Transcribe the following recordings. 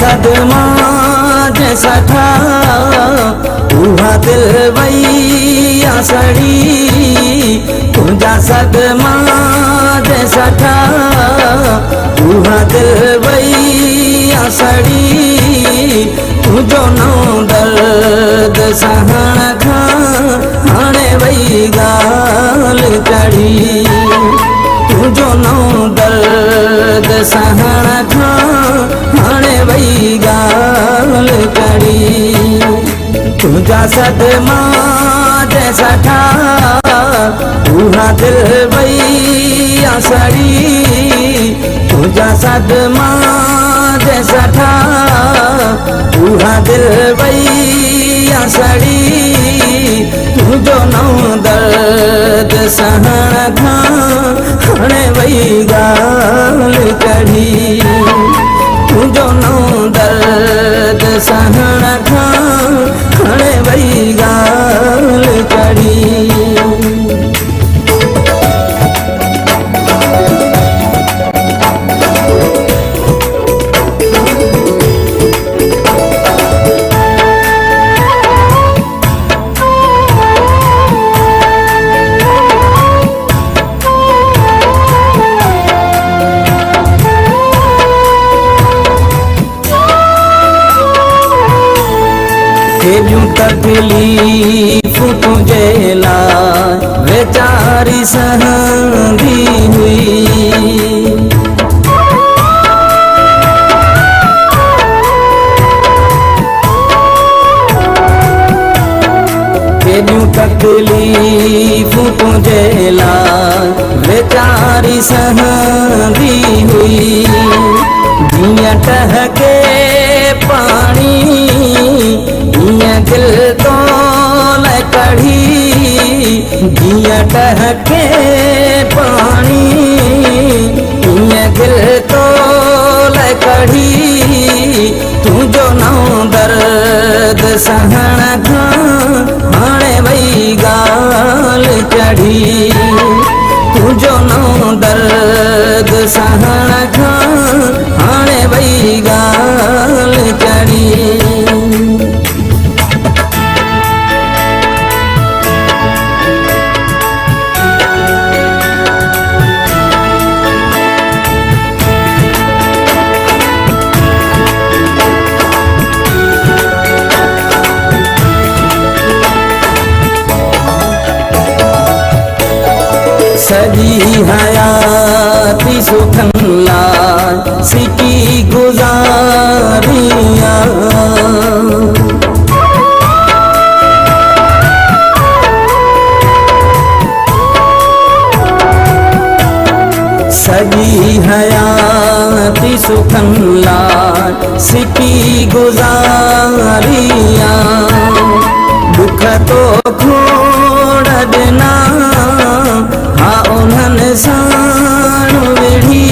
सदमा जैसा था उहा दिल वैया सड़ी, तुझा सदमा जैसा था उहा दिल वैया सड़ी, तुझो नौ दर्द सहण खा हाणे वई गाल चढ़ी, तुझो नौ दर्द सहण खा हाणे वई गाल चढ़ी, तुझा सदमा जैसा था उहा दिल वैया सड़ी, तुझा सदमा जैसा था उहा दिल वैया सड़ी, तुझो नौ दर्द सहण खा हाणे वई गाल चढ़ी, तुझो नौ दर्द सहण खा हाणे वई गाल चढ़ी। केॾियूं तकलीफ़ूं तुंहिंजे लाइ वेचारी सहंदी हुई, केॾियूं तकलीफ़ूं तुंहिंजे लाइ वेचारी सहंदी हुई, जीअं टहके पाणी ईअं दिल तो लाइ कढ़ी, जीअं टहके पाणी ईअं दिल तो लाइ कढ़ी, तुझो नौ दर्द सहण खा हाणे वई गाल चढ़ी, तुझो नौ दर्द सहण खा हाणे वई गाल चढ़ी। सॼी हयाती सुखन लाइ सिकी गुज़ारिया, सॼी हयाती सुखन लाइ सिकी गुज़ारिया, दुख तो खोड़ ॾिना हा उन्हनि साण विढ़ी,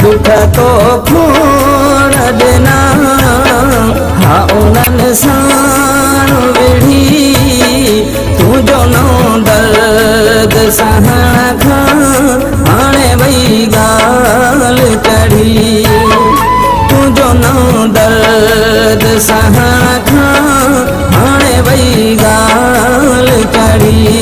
दुख तो खोड़ ॾिना हा उन्हनि साण विढ़ी, तुझो नौ दर्द सहण खा हाणे वई गाल चढ़ी, तुझो नौ दर्द सहण खा हाणे वई गाल चढ़ी।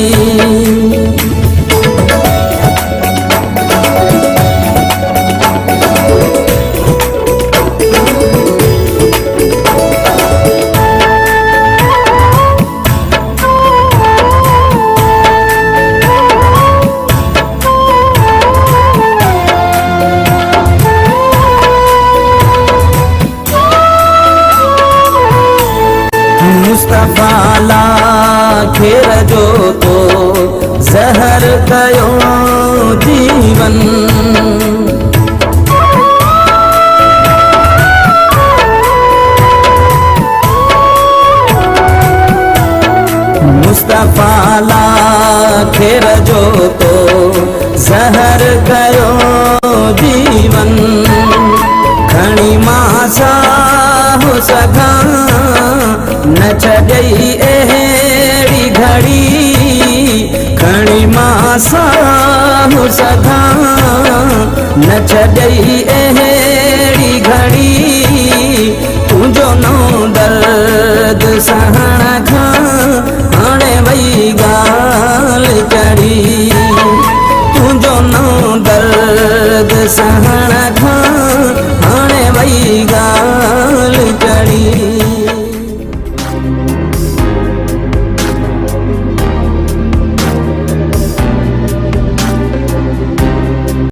मुस्तफा ला खेर जो तो ज़हर कयो जीवन, मुस्तफा ला खेर जो तो ज़हर कयो जीवन, खणी मां साहु सघां न छॾई अहिड़ी घड़ी, खणी मां साहु सघां न छॾई अहिड़ी घड़ी, સહ